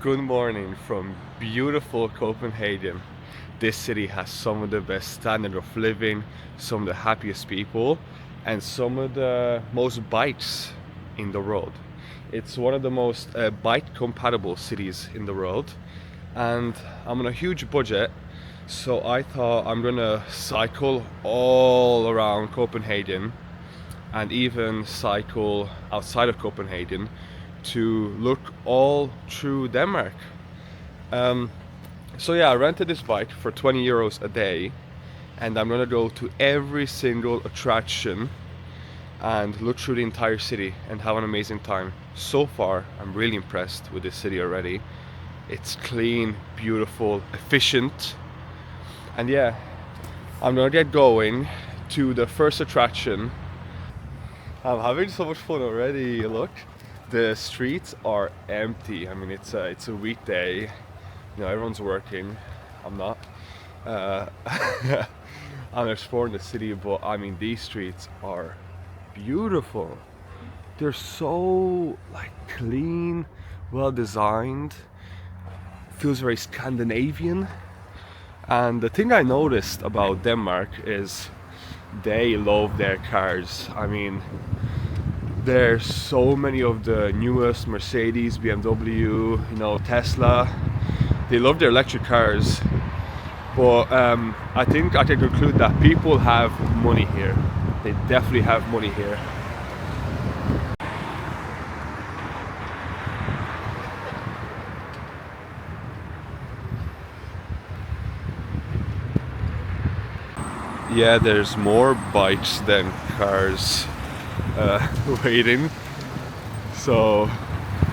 Good morning from beautiful Copenhagen. This city has some of the best standard of living, some of the happiest people, and some of the most bikes in the world. It's one of the most bike compatible cities in the world, and I'm on a huge budget, so I thought I'm gonna cycle all around Copenhagen and even cycle outside of Copenhagen to look all through Denmark. So yeah, I rented this bike for 20 euros a day, and I'm gonna go to every single attraction and look through the entire city and have an amazing time. So far, I'm really impressed with this city already. It's clean, beautiful, efficient, and yeah, I'm gonna get going to the first attraction. I'm having so much fun already. Look, the streets are empty. I mean, it's a weekday. You know, everyone's working. I'm not. I'm exploring the city, but I mean, these streets are beautiful. They're so like clean, well designed. Feels very Scandinavian. And the thing I noticed about Denmark is they love their cars. I mean, there's so many of the newest Mercedes, BMW, you know, Tesla. They love their electric cars. But I think I can conclude that people have money here. They definitely have money here. Yeah, there's more bikes than cars waiting. So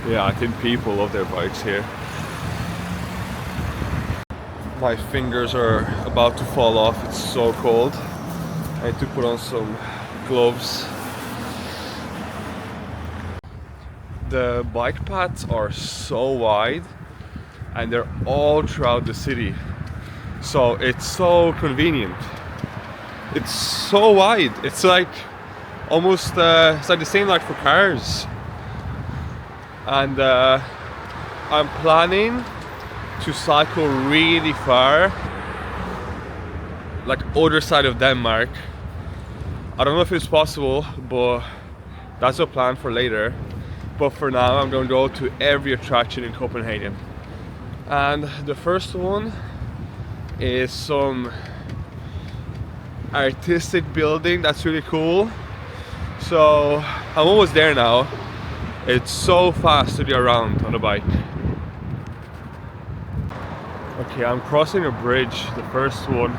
yeah, I think people love their bikes here. My fingers are about to fall off, it's so cold. I need to put on some gloves. The bike paths are so wide and they're all throughout the city. So it's so convenient. It's so wide. It's like almost it's like the same like for cars. And I'm planning to cycle really far, like other side of Denmark. I don't know if it's possible, but that's a plan for later. But for now, I'm going to go to every attraction in Copenhagen. And the first one is some artistic building that's really cool. So I'm almost there now. It's so fast to be around on a bike. Okay, I'm crossing a bridge, the first one.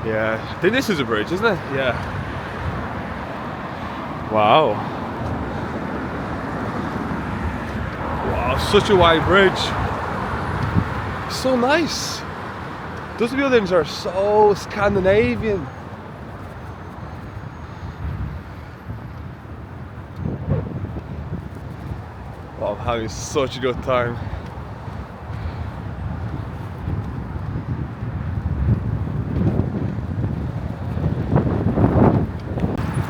Yeah, I think this is a bridge, isn't it? Yeah. Wow. Wow, such a wide bridge. So nice. Those buildings are so Scandinavian. Wow, I'm having such a good time.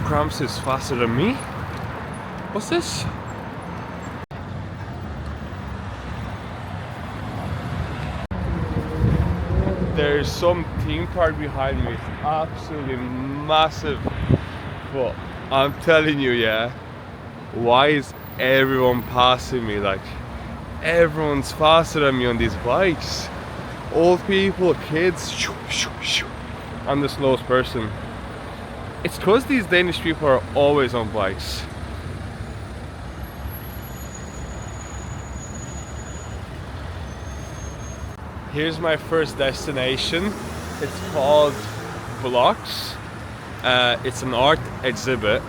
Cramps is faster than me. What's this? There's some theme park behind me. It's absolutely massive. But I'm telling you, yeah, why is everyone passing me? Like, everyone's faster than me on these bikes. Old people, kids. I'm the slowest person. It's because these Danish people are always on bikes. Here's my first destination. It's called Blocks. It's an art exhibit,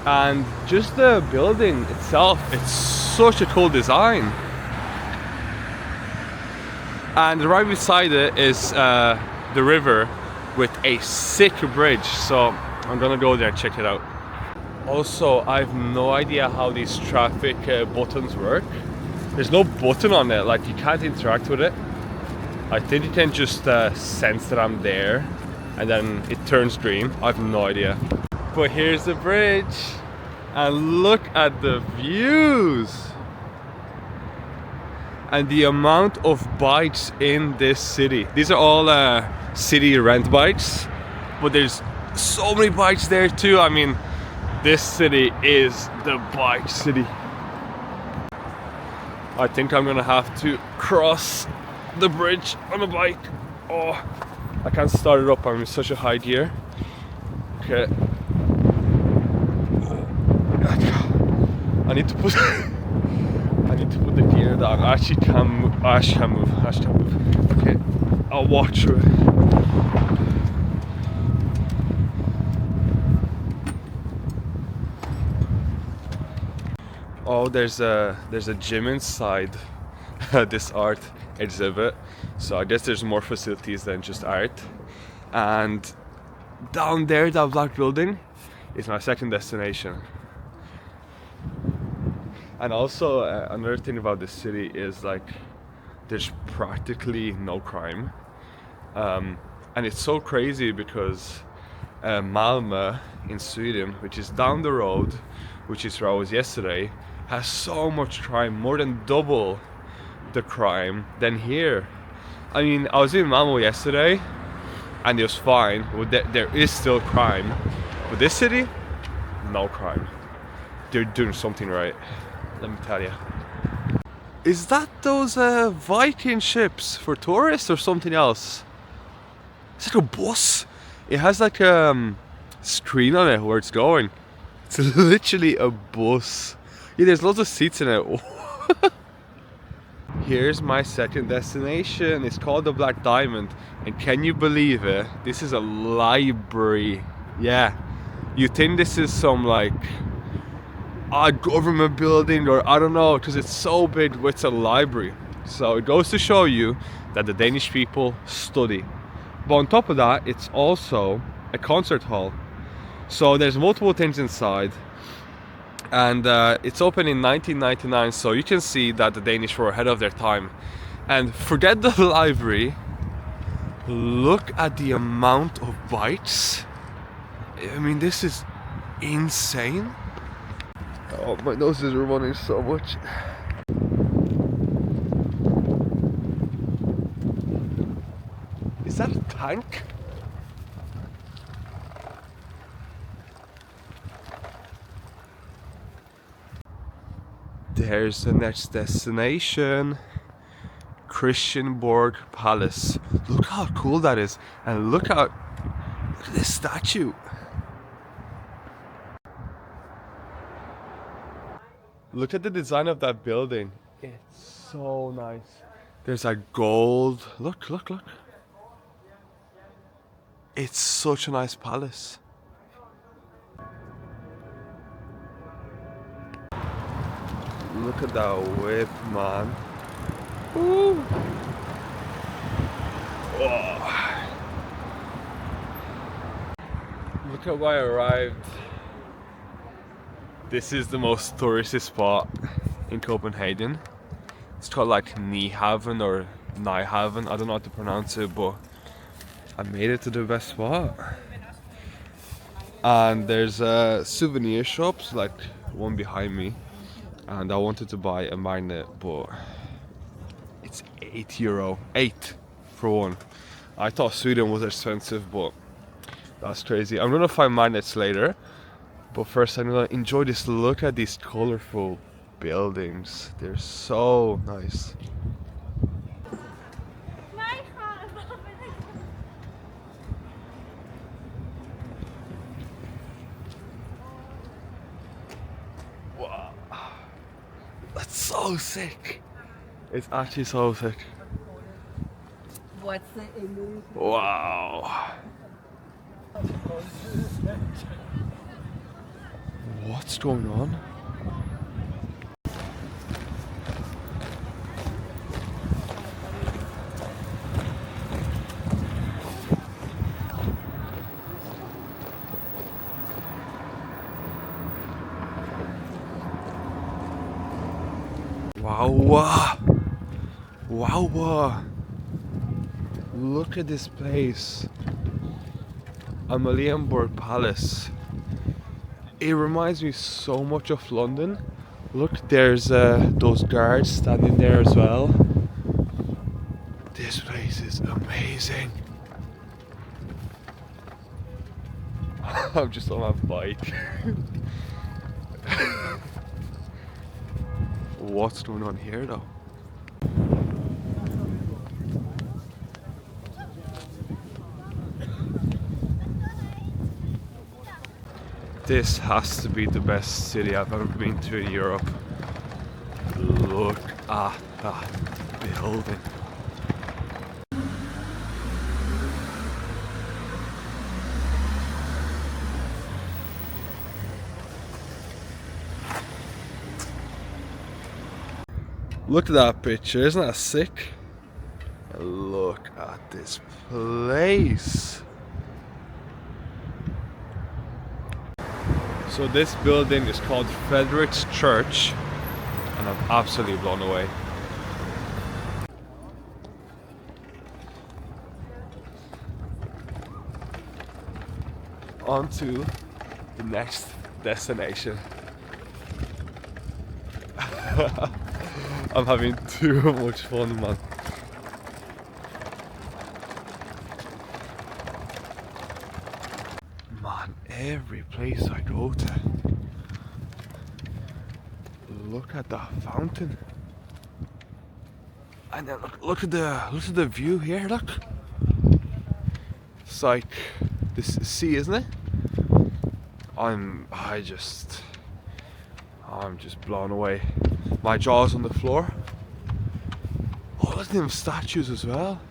and just the building itself, it's such a cool design. And right beside it is the river with a sick bridge. So I'm gonna go there and check it out. Also, I have no idea how these traffic buttons work. There's no button on it, like you can't interact with it. I think you can just sense that I'm there and then it turns green. I have no idea. But here's the bridge and look at the views. and the amount of bikes in this city. These are all city rent bikes, but there's so many bikes there too. I mean, this city is the bike city. I think I'm gonna have to cross the bridge on a bike. Oh, I can't start it up, I'm in such a high gear. Okay. I need to put the gear down. I actually can't move. I actually can't move. Okay, I'll walk through it. Oh, there's a gym inside this art exhibit, so I guess there's more facilities than just art. And down there, that black building is my second destination. And also another thing about this city is like there's practically no crime, and it's so crazy because Malmö in Sweden, which is down the road, which is where I was yesterday, has so much crime, more than double the crime than here. I mean, I was in Malmö yesterday and it was fine, but there is still crime. But this city, no crime. They're doing something right, let me tell you. Is that those Viking ships for tourists or something else? It's like a bus. It has like a screen on it where it's going. It's literally a bus. Yeah, there's lots of seats in it. Here's my second destination. It's called the Black Diamond. And can you believe it? This is a library. Yeah. You think this is some like a government building or I don't know, because it's so big, but it's a library. So it goes to show you that the Danish people study. But on top of that, it's also a concert hall. So there's multiple things inside. And it's opened in 1999, so you can see that the Danish were ahead of their time. And forget the library, look at the amount of bikes. I mean, this is insane. Oh, my nose is running so much. Is that a tank? There's the next destination, Kronborg Palace. Look how cool that is, and look at this statue. Look at the design of that building. It's so nice. There's a gold. Look. It's such a nice palace. Look at that whip, man. Ooh. Oh. Look at where I arrived. This is the most touristy spot in Copenhagen. It's called like Nyhavn or Nyhavn. I don't know how to pronounce it, but I made it to the best spot. And there's souvenir shops, like one behind me. And I wanted to buy a magnet, but it's €8. 8 for one. I thought Sweden was expensive, but that's crazy. I'm gonna find magnets later, but first I'm gonna enjoy this. Look at these colorful buildings. They're so nice. Wow. That's so sick. It's actually so sick. What's the illusion? Wow. What's going on? Wow. Wow. Look at this place. Amalienborg Palace. It reminds me so much of London, Look, there's those guards standing there as well. This place is amazing. I'm just on my bike. What's going on here though? This has to be the best city I've ever been to in Europe. Look at that building. Look at that picture, isn't that sick? Look at this place. So this building is called Frederick's Church, and I'm absolutely blown away. On to the next destination. I'm having too much fun, man. Man, every place I go to, look at that fountain. And then look at the view here, look. It's like this sea, isn't it? I'm just blown away. My jaw's on the floor. Oh, look at them statues as well.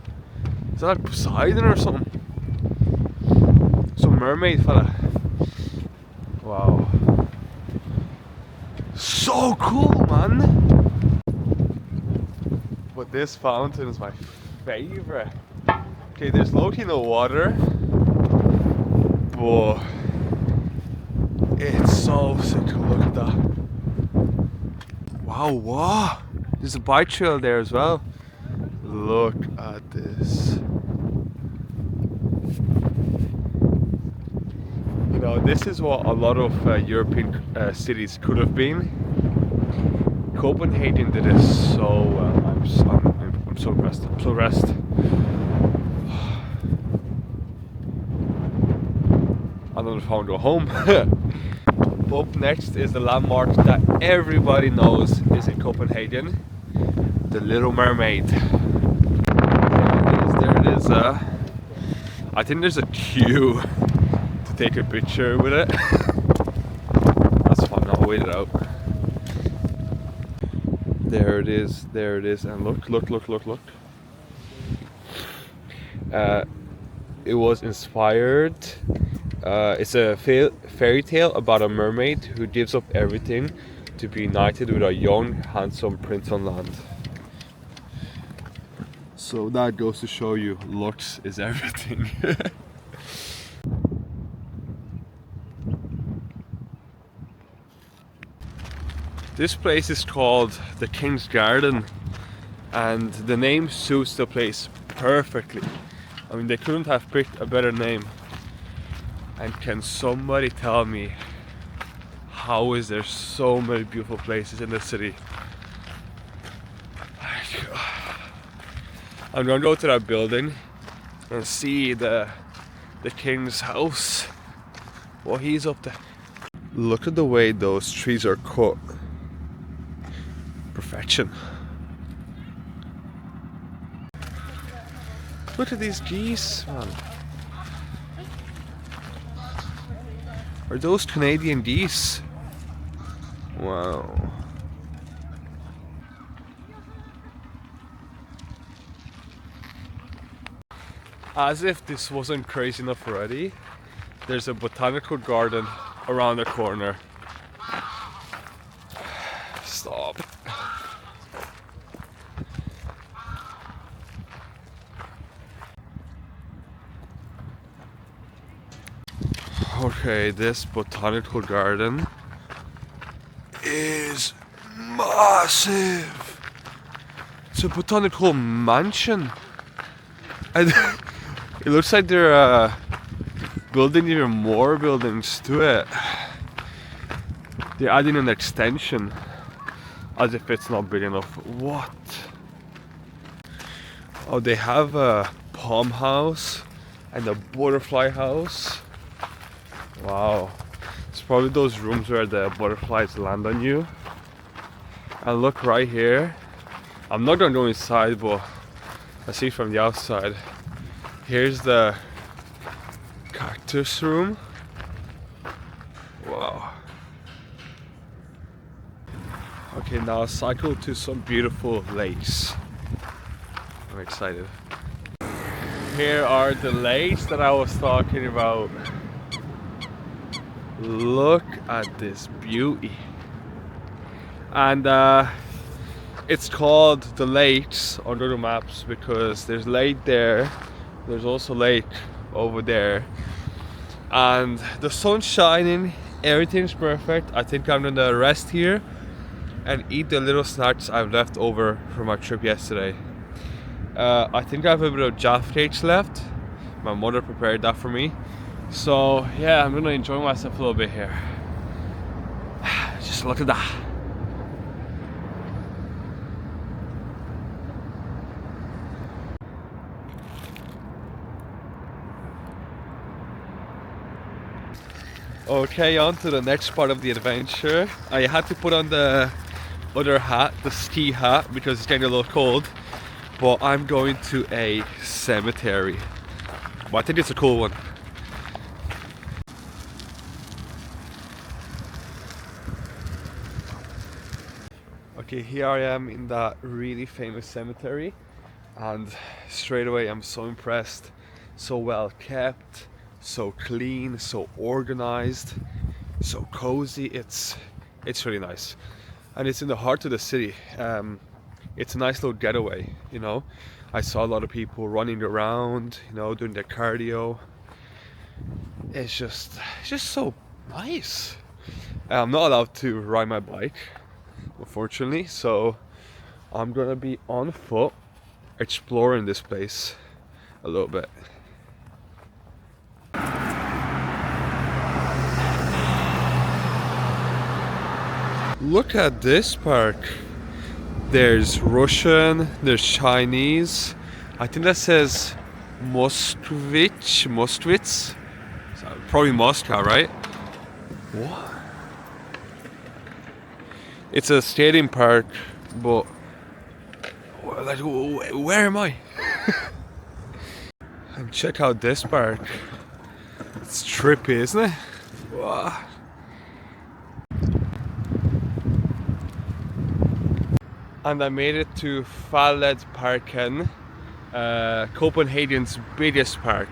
Is that like Poseidon or something? Some mermaid fella. Wow. So cool, man. But this fountain is my favorite. Okay, there's low-key no water, but it's so sick. Look at that. Wow, wow. There's a bike trail there as well. Look at this. You know, this is what a lot of European cities could have been. Copenhagen did it so well. I'm so impressed. I'm so impressed. I don't know if I want to go home. Up next is the landmark that everybody knows is in Copenhagen, the Little Mermaid. There it is. I think there's a queue to take a picture with it. That's fine, I'll wait it out. There it is, and look. It was inspired. It's a fairy tale about a mermaid who gives up everything to be united with a young, handsome prince on land. So that goes to show you, looks is everything. This place is called the King's Garden, and the name suits the place perfectly. I mean, they couldn't have picked a better name. And can somebody tell me, how is there so many beautiful places in the city? I'm gonna go to that building and see the king's house, what he's up to. Look at the way those trees are cut. Perfection. Look at these geese, man. Are those Canadian geese? Wow. As if this wasn't crazy enough already, there's a botanical garden around the corner. Stop. Okay, this botanical garden is massive. It's a botanical mansion. And it looks like they're building even more buildings to it. They're adding an extension. as if it's not big enough. What? Oh, they have a palm house and a butterfly house. Wow. It's probably those rooms where the butterflies land on you. And look right here. I'm not gonna go inside, but I see from the outside. Here's the cactus room. Wow. Okay, now cycle to some beautiful lakes. I'm excited. Here are the lakes that I was talking about. Look at this beauty. And it's called the lakes on Google Maps because there's lake there, there's also lake over there, and the sun's shining, everything's perfect. I think I'm gonna rest here and eat the little snacks I've left over from my trip yesterday. I think I have a bit of Jaffa cakes left. My mother prepared that for me. So yeah, I'm gonna enjoy myself a little bit here. Just look at that. Okay, on to the next part of the adventure. I had to put on the other hat, the ski hat, because it's getting a little cold. But I'm going to a cemetery. But I think it's a cool one. Okay, here I am in that really famous cemetery. And straight away I'm so impressed. So well kept, so clean, so organized, so cozy. It's really nice. And it's in the heart of the city. It's a nice little getaway, you know. I saw a lot of people running around, you know, doing their cardio. It's just so nice. I'm not allowed to ride my bike, unfortunately, so I'm gonna be on foot exploring this place a little bit. Look at this park. There's Russian, there's Chinese. I think that says Moskvitz. Probably Moscow, right? What? It's a skating park, but like, where am I? And check out this park. It's trippy, isn't it? Wow. And I made it to Falledparken, Copenhagen's biggest park.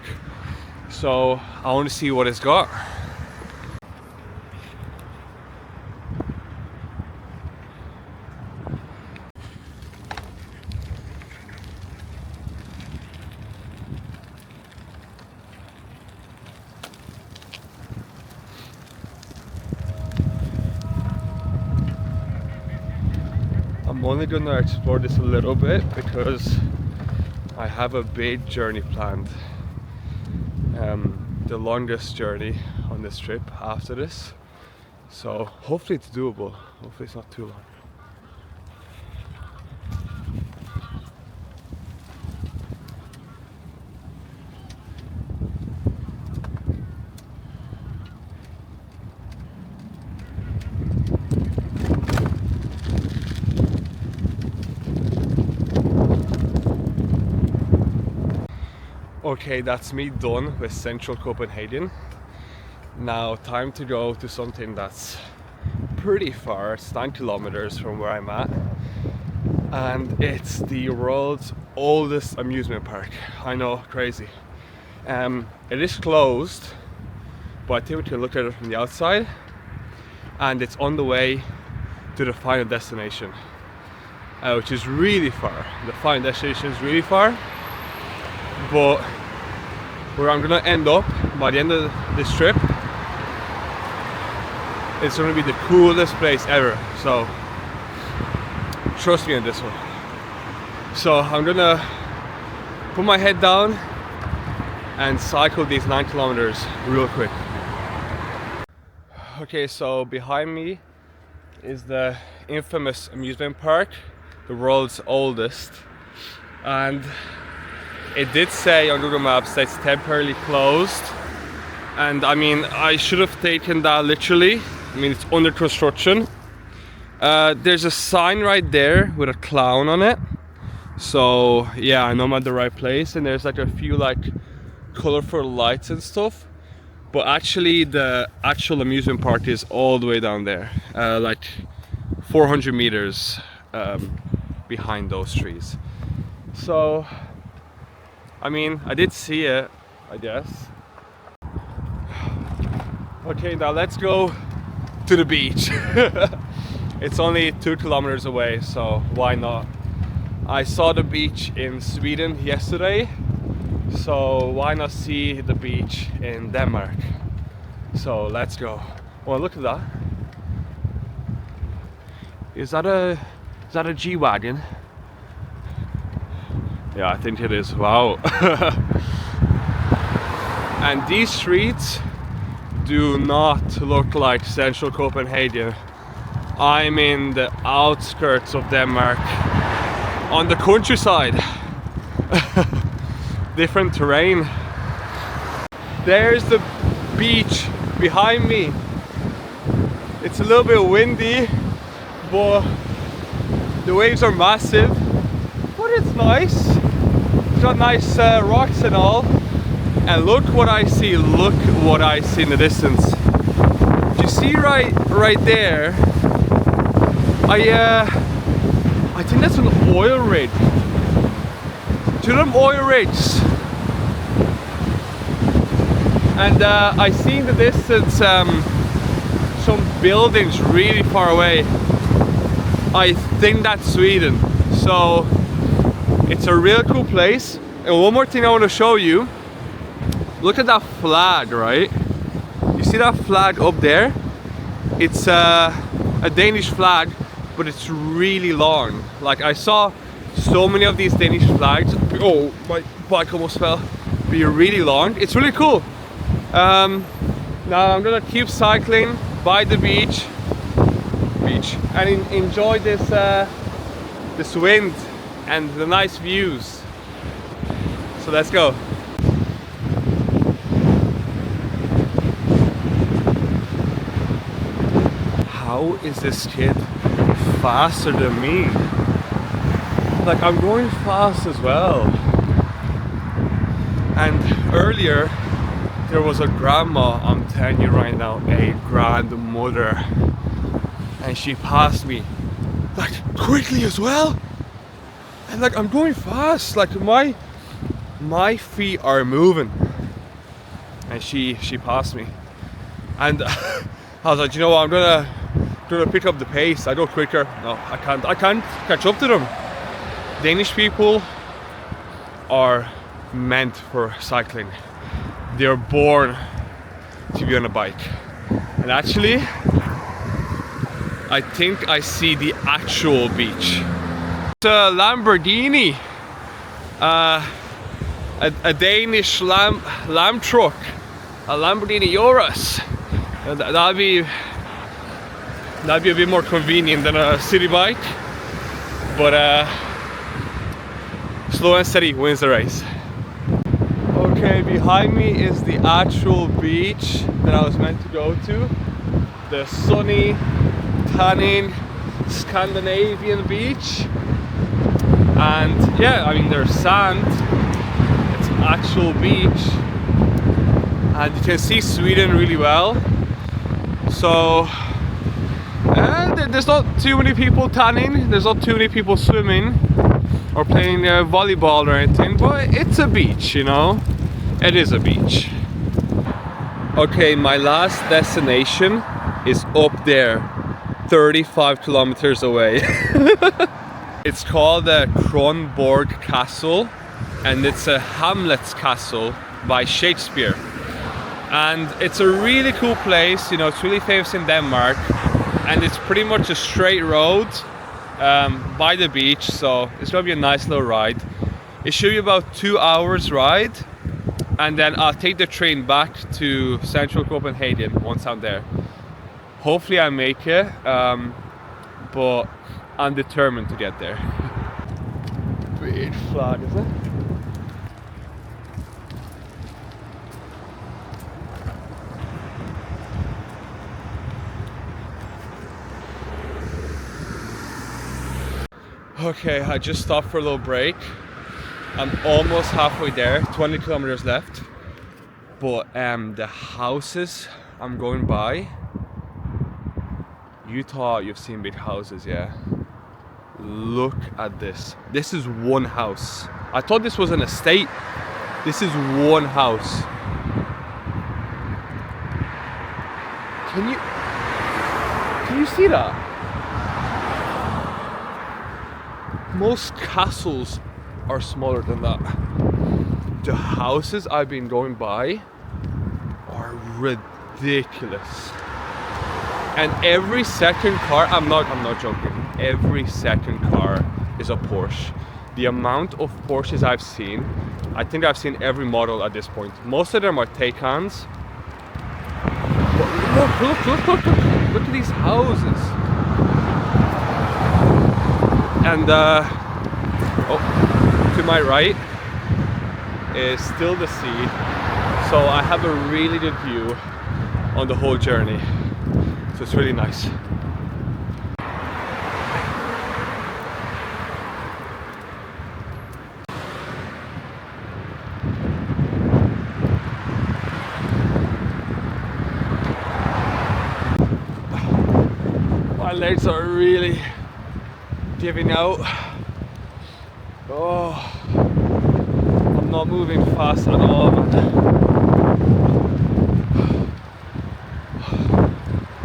So I want to see what it's got. I'm only gonna explore this a little bit because I have a big journey planned. The longest journey on this trip after this. So hopefully it's doable. Hopefully it's not too long. Okay, that's me done with central Copenhagen. Now time to go to something that's pretty far. It's 9 kilometers from where I'm at. And it's the world's oldest amusement park. I know, crazy. It is closed, but I think we can look at it from the outside. And it's on the way to the final destination, which is really far. The final destination is really far. But where I'm gonna end up by the end of this trip, it's gonna be the coolest place ever. So trust me on this one. So I'm gonna put my head down and cycle these 9 kilometers real quick. Okay, so behind me is the infamous amusement park, the world's oldest, and it did say on Google Maps that it's temporarily closed. And I mean, I should have taken that literally. I mean, it's under construction. There's a sign right there with a clown on it. So yeah, I know I'm at the right place. And there's like a few like colorful lights and stuff. But actually the actual amusement park is all the way down there. Like 400 meters behind those trees. So, I mean, I did see it, I guess. Okay, now let's go to the beach. It's only 2 kilometers away, so why not? I saw the beach in Sweden yesterday, so why not see the beach in Denmark? So let's go. Oh, look at that. Is that a G-Wagon? Yeah, I think it is. Wow. And these streets do not look like central Copenhagen. I'm in the outskirts of Denmark, on the countryside. Different terrain. There's the beach behind me. It's a little bit windy, but the waves are massive. But it's nice. It's got nice rocks and all. And look what I see. Look what I see in the distance. Do you see right there? I think that's an oil rig. 2 of them oil rigs. And I see in the distance some buildings really far away. I think that's Sweden. So it's a real cool place. And one more thing I want to show you. Look at that flag, right? You see that flag up there? It's a Danish flag, but it's really long. Like, I saw so many of these Danish flags. Oh, my bike almost fell. Be really long. It's really cool. Now I'm gonna keep cycling by the beach and enjoy this wind and the nice views. So let's go. How is this kid faster than me? Like, I'm going fast as well. And earlier there was a grandma, I'm telling you right now, a grandmother, and she passed me like quickly as well. And like, I'm going fast, like my feet are moving, and she passed me. And I was like, you know what, I'm gonna pick up the pace. I go quicker. No, I can't catch up to them. Danish people are meant for cycling. They're born to be on a bike. And actually, I think I see the actual beach. It's a Lamborghini, a Danish lamb truck, a Lamborghini Urus. That'd be a bit more convenient than a city bike, but slow and steady wins the race. Okay, behind me is the actual beach that I was meant to go to. The sunny, tanning, Scandinavian beach. And yeah, I mean, there's sand. It's actual beach. And you can see Sweden really well. So there's not too many people tanning, there's not too many people swimming or playing volleyball or anything, but it's a beach, you know? It is a beach. Okay, my last destination is up there, 35 kilometers away. It's called Kronborg Castle, and it's a Hamlet's castle by Shakespeare. And it's a really cool place, you know, it's really famous in Denmark. And it's pretty much a straight road by the beach, so it's gonna be a nice little ride. It should be about 2 hours ride, and then I'll take the train back to central Copenhagen once I'm there. Hopefully I make it. but I'm determined to get there. Weird flag, is it? Okay, I just stopped for a little break. I'm almost halfway there, 20 kilometers left. But the houses I'm going by, you thought you've seen big houses, yeah? Look at this. This is one house. I thought this was an estate. This is one house. Can you see that? Most castles are smaller than that. The houses I've been going by are ridiculous. And every second car, I'm not joking, every second car is a Porsche. The amount of Porsches I've seen, I think I've seen every model at this point. Most of them are Taycans. But look at these houses. And to my right is still the sea. So I have a really good view on the whole journey. So it's really nice. My legs are really giving out. Oh, I'm not moving fast at all, man.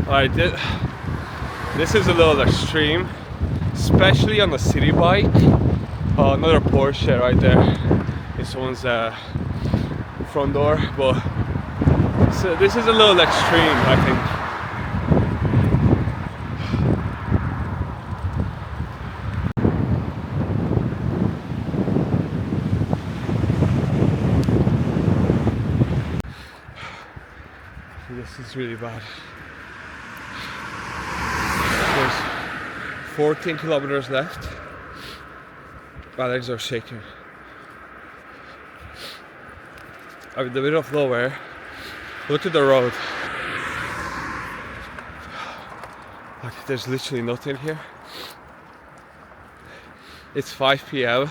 Alright, this is a little extreme, especially on the city bike. Another Porsche right there is someone's front door, but so this is a little extreme, I think. This is really bad. There's 14 kilometers left. My legs are shaking. I'm in the middle of nowhere. Look at the road. Like, there's literally nothing here. It's 5 p.m.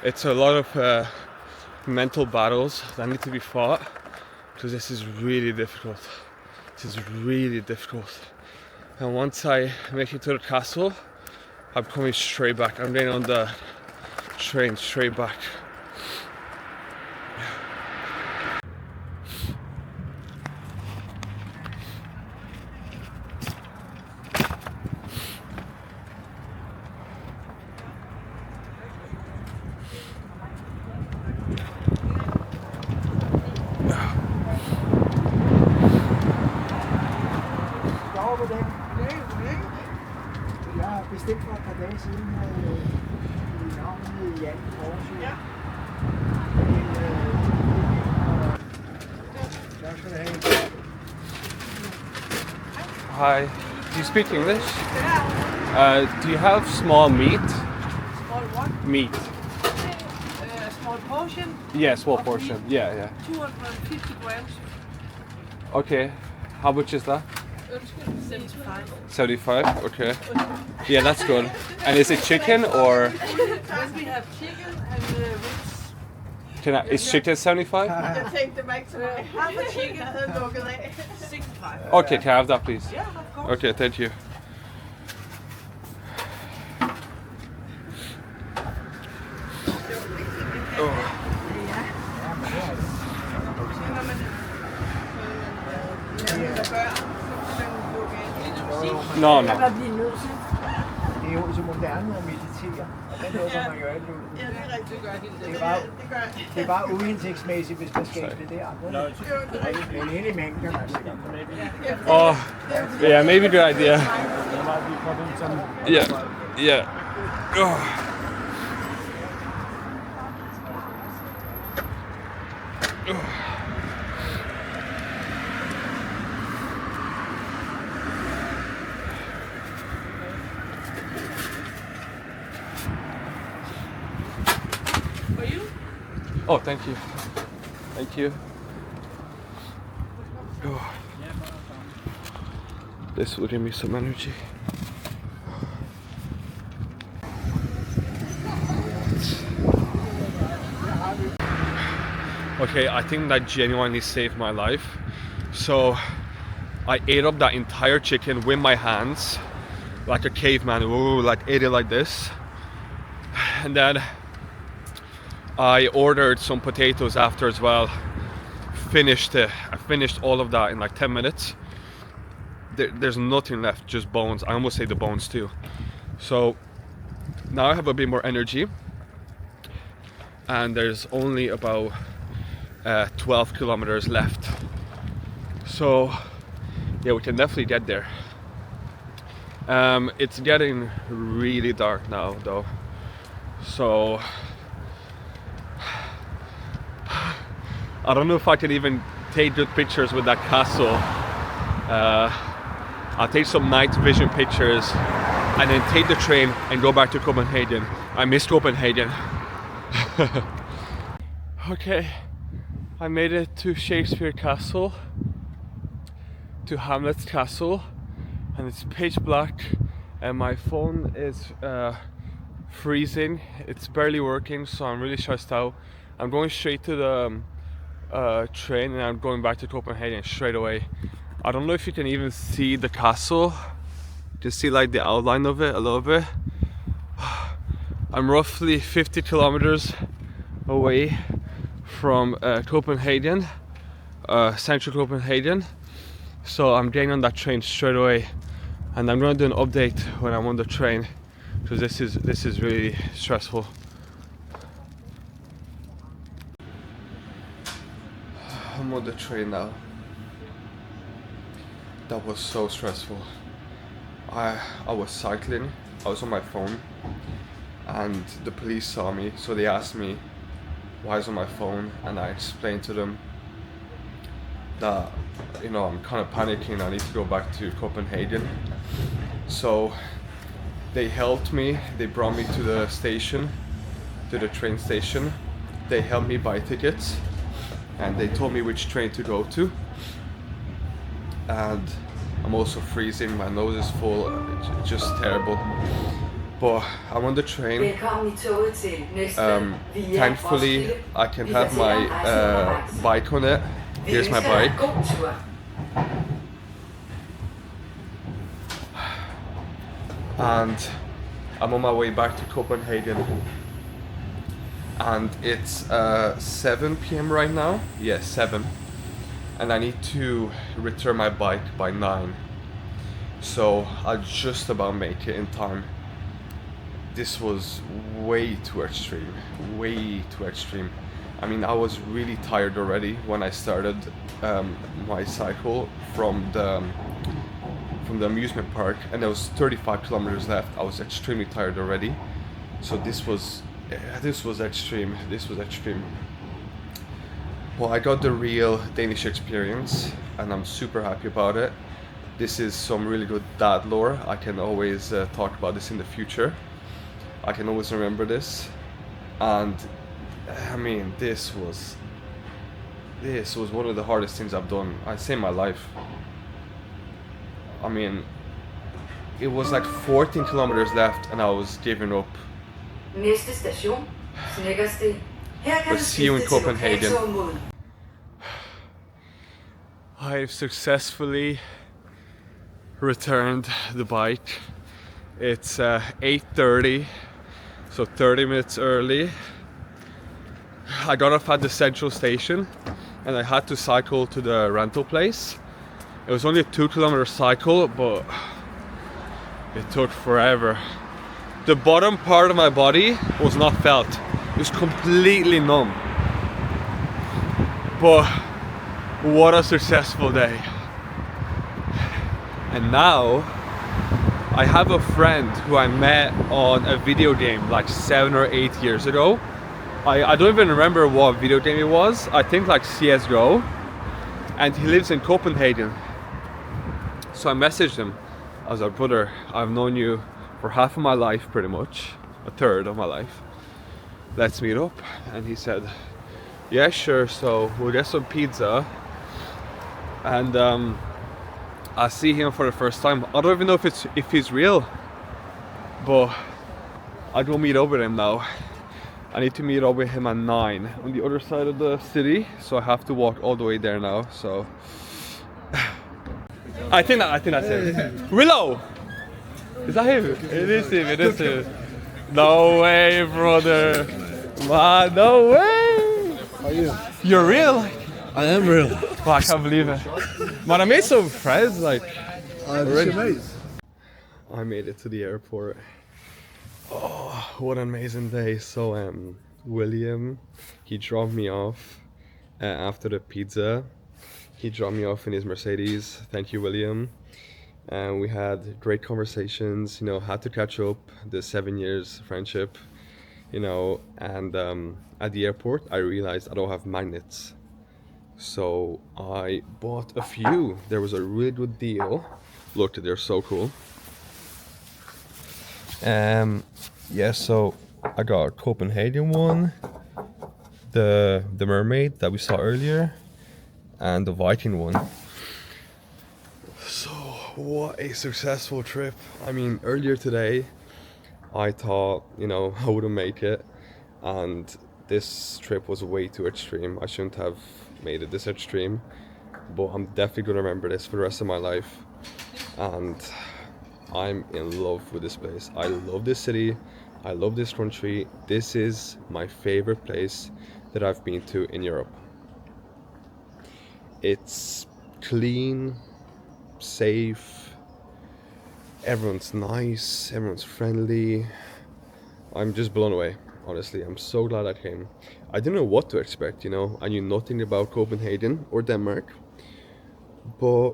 It's a lot of mental battles that need to be fought, because this is really difficult. This is really difficult. And once I make it to the castle, I'm coming straight back. I'm getting on the train straight back. Bestilt for et par dage siden i Nyhavn i Aarhus. Ja. Tak skal du have. Hi, do you speak English? Do you have small meat? Small what? Meat. Small portion? Yeah, small portion. Meat. Yeah. 250 grams. Okay, how much is that? 75. 75, okay. Yeah, that's good. And is it chicken or? Then we have chicken and ribs. Is chicken 75? Jeg tænkte mig ikke så meget. Half a chicken havde lukket af. 65. Okay, can I have that please? Yeah, of course. Okay, thank you. No. Det er jo så moderne at meditere, og den lukker man jo alt ud. Ja, det er rigtigt godt. Det er bare uhensigtsmæssigt, hvis man skal det der. Men ind i mængden kan man sikkert. Oh, yeah, maybe good idea. Yeah. Oh. Oh, thank you. Thank you. Oh. This will give me some energy. Okay, I think that genuinely saved my life. So I ate up that entire chicken with my hands, like a caveman. Ooh, like ate it like this. And then I ordered some potatoes after as well. Finished it. I finished all of that in like 10 minutes. There's nothing left, just bones. I almost ate the bones too. So now I have a bit more energy. And there's only about 12 kilometers left. So yeah, we can definitely get there. It's getting really dark now though. So I don't know if I can even take good pictures with that castle. I'll take some night vision pictures and then take the train and go back to Copenhagen. I miss Copenhagen. Okay, I made it to Shakespeare Castle, to Hamlet's castle, and it's pitch black and my phone is freezing. It's barely working, so I'm really stressed out. I'm going straight to the train and I'm going back to Copenhagen straight away. I don't know if you can even see the castle, just see like the outline of it a little bit. I'm roughly 50 kilometers away from Copenhagen, central Copenhagen. So I'm getting on that train straight away, and I'm gonna do an update when I'm on the train, because this is really stressful. I'm on the train now. That was so stressful. I was cycling, I was on my phone, and the police saw me, so they asked me why I was on my phone, and I explained to them that, you know, I'm kind of panicking, I need to go back to Copenhagen. So they helped me, they brought me to the station, to the train station. They helped me buy tickets and they told me which train to go to. And I'm also freezing, my nose is full, it's just terrible. But I'm on the train. Thankfully I can have my bike on it. Here's my bike. And I'm on my way back to Copenhagen. And it's 7 p.m. right now. Yeah, 7. And I need to return my bike by 9. So I'll just about make it in time. This was way too extreme. Way too extreme. I mean, I was really tired already when I started my cycle from the amusement park, and there was 35 kilometers left. I was extremely tired already, so this was extreme. This was extreme. Well, I got the real Danish experience, and I'm super happy about it. This is some really good dad lore. I can always talk about this in the future. I can always remember this, and I mean, this was one of the hardest things I've done, I'd say, in my life. I mean, it was like 14 kilometers left and I was giving up. But see you in Copenhagen. I've successfully returned the bike. It's 8:30, so 30 minutes early. I got off at the central station and I had to cycle to the rental place. It was only a 2-kilometer cycle, but it took forever. The bottom part of my body was not felt. It was completely numb. But what a successful day. And now I have a friend who I met on a video game like 7 or 8 years ago. I don't even remember what video game it was. I think like CSGO. And he lives in Copenhagen. So I messaged him. I was like, brother, I've known you for half of my life, pretty much. A third of my life. Let's meet up. And he said, Yeah, sure. So we'll get some pizza, and I see him for the first time. I don't even know if he's real, but I go meet up with him now. I need to meet up with him at 9 on the other side of the city, so I have to walk all the way there now. So I think that's him. Willow, is that him? It is him. It is him. No way, brother. Man, no way. Are you? You're real. I am real. Oh, I can't believe it. Man, I made some friends. Like, Already. I made it to the airport. Oh, what an amazing day. So William, he dropped me off after the pizza. He dropped me off in his Mercedes. Thank you, William. And we had great conversations, you know, had to catch up the 7 years friendship, you know. And at the airport I realized I don't have magnets, so I bought a few. There was a really good deal. Look, they're so cool. Yeah, so I got a Copenhagen one, the Mermaid that we saw earlier, and the Viking one. So what a successful trip. I mean, earlier today I thought, you know, I wouldn't make it, and this trip was way too extreme. I shouldn't have made it this extreme, but I'm definitely gonna remember this for the rest of my life. And I'm in love with this place. I love this city. I love this country. This is my favorite place that I've been to in Europe. It's clean, safe, everyone's nice, everyone's friendly. I'm just blown away, honestly. I'm so glad I came. I didn't know what to expect, you know. I knew nothing about Copenhagen or Denmark, but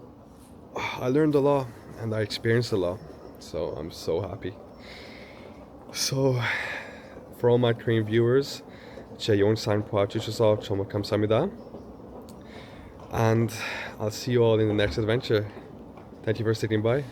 I learned a lot and I experienced a lot, so I'm so happy. So for all my Korean viewers, 제 영상 봐주셔서 정말 감사합니다. And I'll see you all in the next adventure. Thank you for sticking by.